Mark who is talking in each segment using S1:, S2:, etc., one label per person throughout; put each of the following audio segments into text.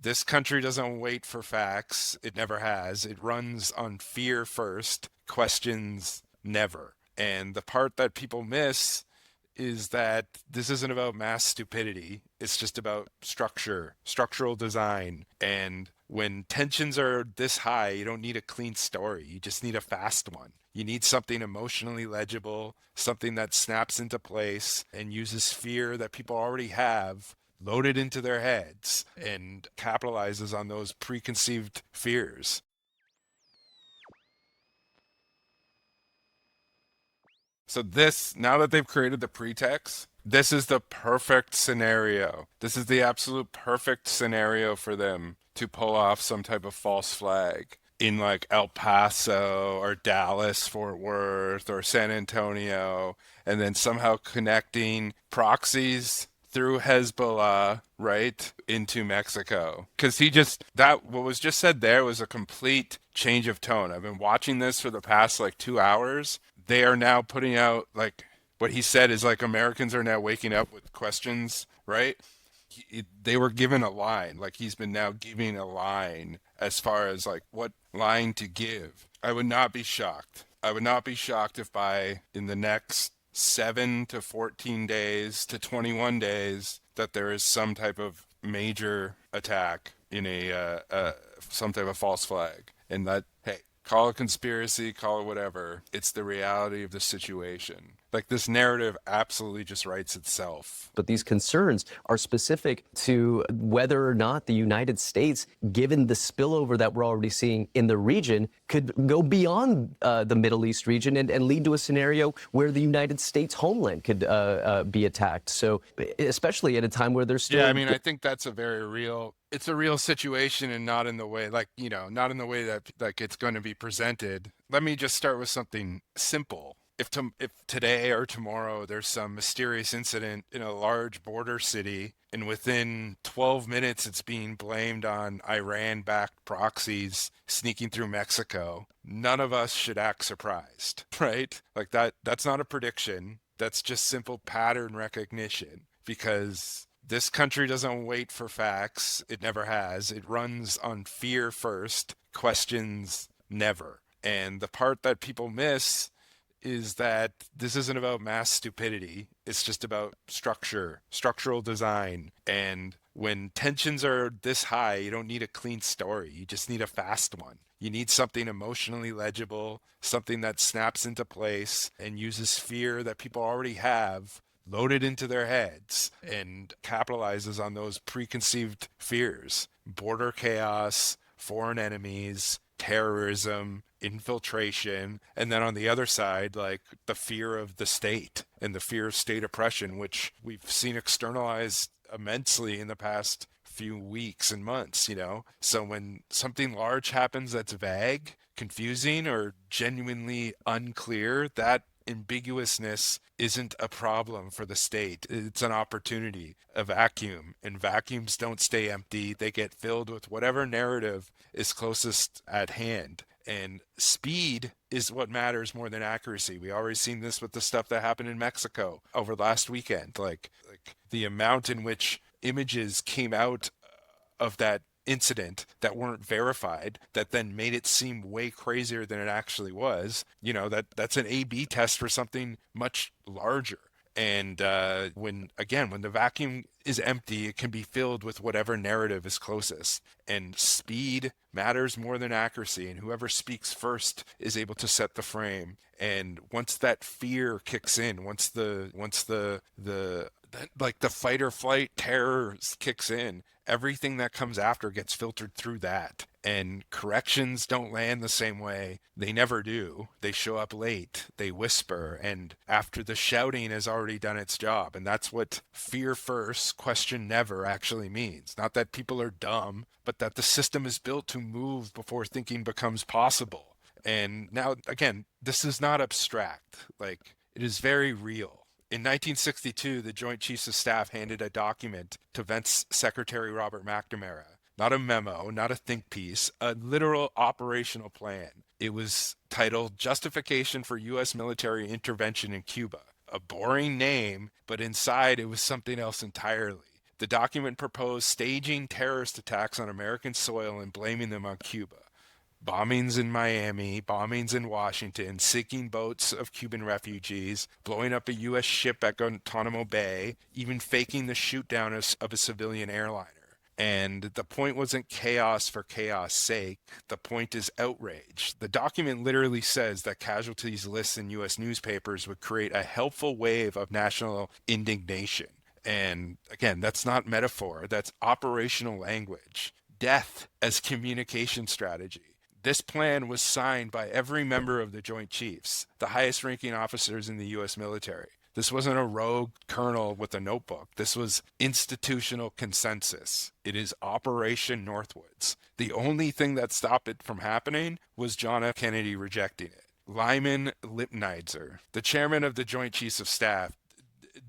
S1: This country doesn't wait for facts. It never has. It runs on fear first, questions never. And the part that people miss is that this isn't about mass stupidity. It's just about structure, structural design. And when tensions are this high, you don't need a clean story. You just need a fast one. You need something emotionally legible, something that snaps into place and uses fear that people already have loaded into their heads and capitalizes on those preconceived fears. So this, now that they've created the pretext, this is the perfect scenario. This is the absolute perfect scenario for them to pull off some type of false flag in like El Paso or Dallas, Fort Worth or San Antonio, and then somehow connecting proxies through Hezbollah right into Mexico. Because that what was just said there was a complete change of tone. I've been watching this for the past like 2 hours. They are now putting out like what he said is like Americans are now waking up with questions, right? They were given a line, like he's been now giving a line as far as like what line to give. I would not be shocked. I would not be shocked if by in the next 7 to 14 days to 21 days that there is some type of major attack in some type of false flag. And that, hey, call it conspiracy, call it whatever. It's the reality of the situation. Like this narrative absolutely just writes itself.
S2: But these concerns are specific to whether or not the United States, given the spillover that we're already seeing in the region, could go beyond the Middle East region and lead to a scenario where the United States homeland could be attacked. So, especially at a time where there's still.
S1: Yeah, I mean, I think that's it's a real situation and not in the way, like, not in the way that like it's going to be presented. Let me just start with something simple. If today or tomorrow there's some mysterious incident in a large border city and within 12 minutes it's being blamed on Iran-backed proxies sneaking through Mexico, none of us should act surprised, right? Like that's not a prediction. That's just simple pattern recognition because this country doesn't wait for facts. It never has. It runs on fear first, questions never. And the part that people miss is that this isn't about mass stupidity. It's just about structure, structural design. And when tensions are this high, you don't need a clean story. You just need a fast one. You need something emotionally legible, something that snaps into place and uses fear that people already have loaded into their heads and capitalizes on those preconceived fears. Border chaos, foreign enemies, terrorism, infiltration, and then on the other side, like the fear of the state and the fear of state oppression, which we've seen externalized immensely in the past few weeks and months. So when something large happens that's vague, confusing, or genuinely unclear, that ambiguousness isn't a problem for the state. It's an opportunity, a vacuum, and vacuums don't stay empty. They get filled with whatever narrative is closest at hand. And speed is what matters more than accuracy. We already seen this with the stuff that happened in Mexico over last weekend. Like the amount in which images came out of that incident that weren't verified that then made it seem way crazier than it actually was. That's an A/B test for something much larger. And when the vacuum is empty, it can be filled with whatever narrative is closest. And speed matters more than accuracy. And whoever speaks first is able to set the frame. And once that fear kicks in, like the fight or flight terror kicks in, everything that comes after gets filtered through that. And corrections don't land the same way. They never do. They show up late. They whisper. And after the shouting has already done its job. And that's what fear first, question never actually means. Not that people are dumb, but that the system is built to move before thinking becomes possible. And now, again, this is not abstract. Like, it is very real. In 1962, the Joint Chiefs of Staff handed a document to Vance Secretary Robert McNamara. Not a memo, not a think piece, a literal operational plan. It was titled Justification for U.S. Military Intervention in Cuba. A boring name, but inside it was something else entirely. The document proposed staging terrorist attacks on American soil and blaming them on Cuba. Bombings in Miami, bombings in Washington, sinking boats of Cuban refugees, blowing up a U.S. ship at Guantanamo Bay, even faking the shoot down of a civilian airliner. And the point wasn't chaos for chaos sake. The point is outrage. The document literally says that casualties lists in U.S. newspapers would create a helpful wave of national indignation. And again, that's not metaphor, that's operational language. Death as communication strategy. This plan was signed by every member of the Joint Chiefs, the highest ranking officers in the U.S. military. This wasn't a rogue colonel with a notebook. This was institutional consensus. It is Operation Northwoods. The only thing that stopped it from happening was John F. Kennedy rejecting it. Lyman Lipnitzer, the chairman of the Joint Chiefs of Staff,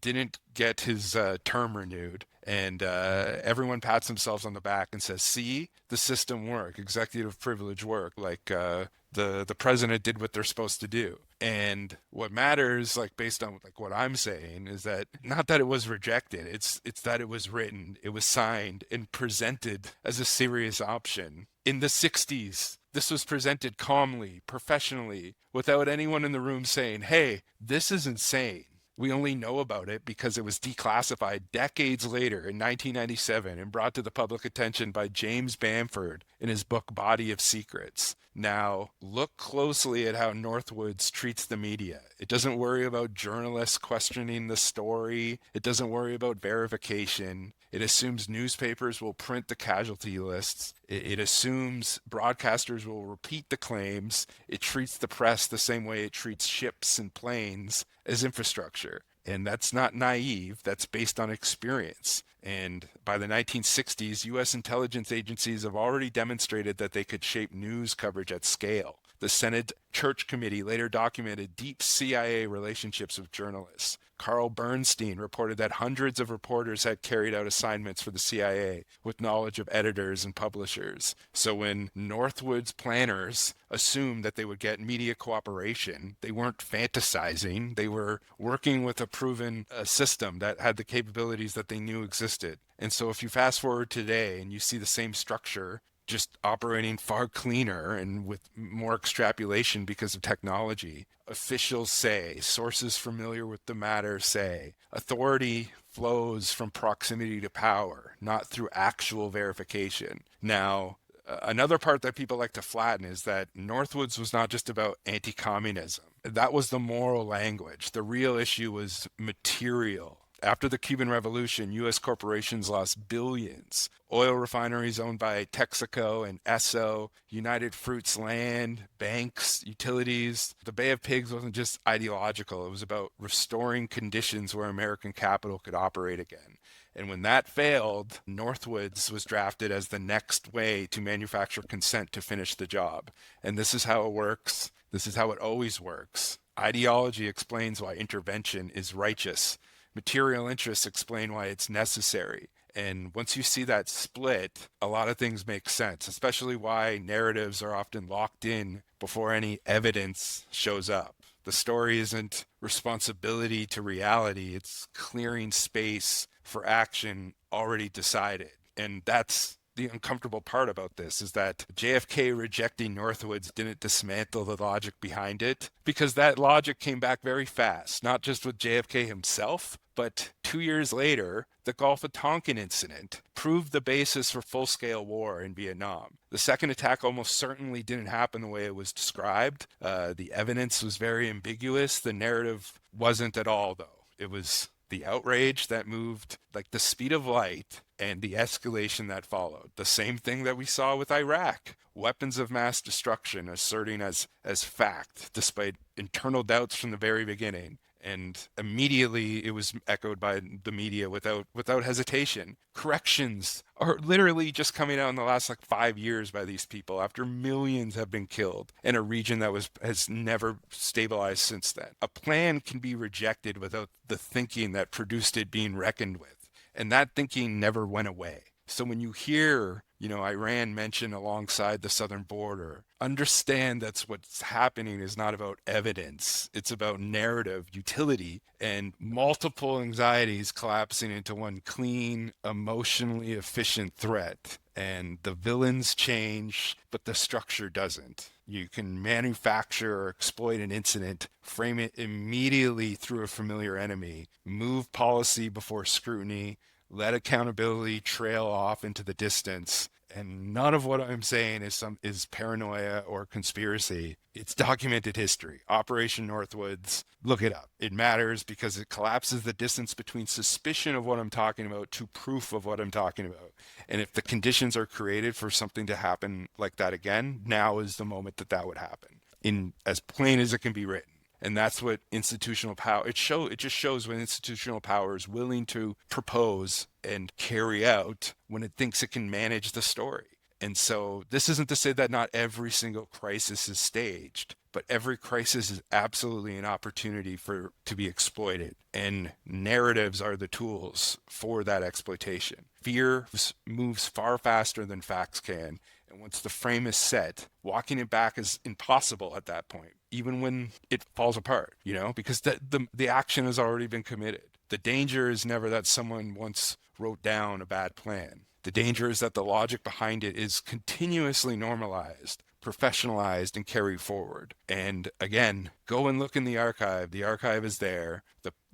S1: didn't get his term renewed. And everyone pats themselves on the back and says, see, the system work, executive privilege work, like the president did what they're supposed to do. And what matters, like based on like what I'm saying, is that not that it was rejected, it's that it was written, it was signed and presented as a serious option. In the 60s, this was presented calmly, professionally, without anyone in the room saying, hey, this is insane. We only know about it because it was declassified decades later in 1997 and brought to the public attention by James Bamford in his book Body of Secrets. Now, look closely at how Northwoods treats the media. It doesn't worry about journalists questioning the story. It doesn't worry about verification. It assumes newspapers will print the casualty lists. It assumes broadcasters will repeat the claims. It treats the press the same way it treats ships and planes as infrastructure. And that's not naive, that's based on experience. And by the 1960s, U.S. intelligence agencies have already demonstrated that they could shape news coverage at scale. The Senate Church Committee later documented deep CIA relationships with journalists. Carl Bernstein reported that hundreds of reporters had carried out assignments for the CIA with knowledge of editors and publishers. So when Northwoods planners assumed that they would get media cooperation, they weren't fantasizing. They were working with a proven system that had the capabilities that they knew existed. And so if you fast forward today and you see the same structure just operating far cleaner and with more extrapolation because of technology. Officials say, sources familiar with the matter say, authority flows from proximity to power, not through actual verification. Now, another part that people like to flatten is that Northwoods was not just about anti-communism. That was the moral language. The real issue was material. After the Cuban Revolution, U.S. corporations lost billions. Oil refineries owned by Texaco and Esso, United Fruits land, banks, utilities. The Bay of Pigs wasn't just ideological. It was about restoring conditions where American capital could operate again. And when that failed, Northwoods was drafted as the next way to manufacture consent to finish the job. And this is how it works. This is how it always works. Ideology explains why intervention is righteous. Material interests explain why it's necessary. And once you see that split, a lot of things make sense, especially why narratives are often locked in before any evidence shows up. The story isn't responsibility to reality, it's clearing space for action already decided. And that's the uncomfortable part about this is that JFK rejecting Northwoods didn't dismantle the logic behind it because that logic came back very fast, not just with JFK himself, but 2 years later, the Gulf of Tonkin incident proved the basis for full-scale war in Vietnam. The second attack almost certainly didn't happen the way it was described. The evidence was very ambiguous. The narrative wasn't at all, though. It was the outrage that moved like the speed of light and the escalation that followed. The same thing that we saw with Iraq. Weapons of mass destruction asserting as fact, despite internal doubts from the very beginning. And immediately it was echoed by the media without hesitation. Corrections are literally just coming out in the last 5 years by these people after millions have been killed in a region that has never stabilized since then. A plan can be rejected without the thinking that produced it being reckoned with. And that thinking never went away. So when you hear Iran mentioned alongside the southern border. Understand that's what's happening is not about evidence. It's about narrative, utility, and multiple anxieties collapsing into one clean, emotionally efficient threat. And the villains change, but the structure doesn't. You can manufacture or exploit an incident, frame it immediately through a familiar enemy, move policy before scrutiny, let accountability trail off into the distance. And none of what I'm saying is paranoia or conspiracy. It's documented history. Operation Northwoods, look it up. It matters because it collapses the distance between suspicion of what I'm talking about to proof of what I'm talking about. And if the conditions are created for something to happen like that again, now is the moment that that would happen, in as plain as it can be written. And that's what institutional power, it just shows when institutional power is willing to propose and carry out when it thinks it can manage the story. And so this isn't to say that not every single crisis is staged, but every crisis is absolutely an opportunity for to be exploited. And narratives are the tools for that exploitation. Fear moves far faster than facts can. And once the frame is set, walking it back is impossible at that point, even when it falls apart, because the action has already been committed. The danger is never that someone once wrote down a bad plan. The danger is that the logic behind it is continuously normalized, professionalized, and carried forward. And again, go and look in the archive. The archive is there.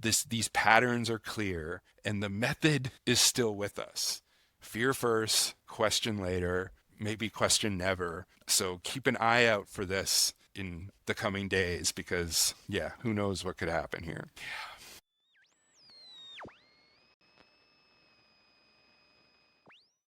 S1: These patterns are clear, and the method is still with us. Fear first, question later, maybe question never. So keep an eye out for this in the coming days because, yeah, who knows what could happen here.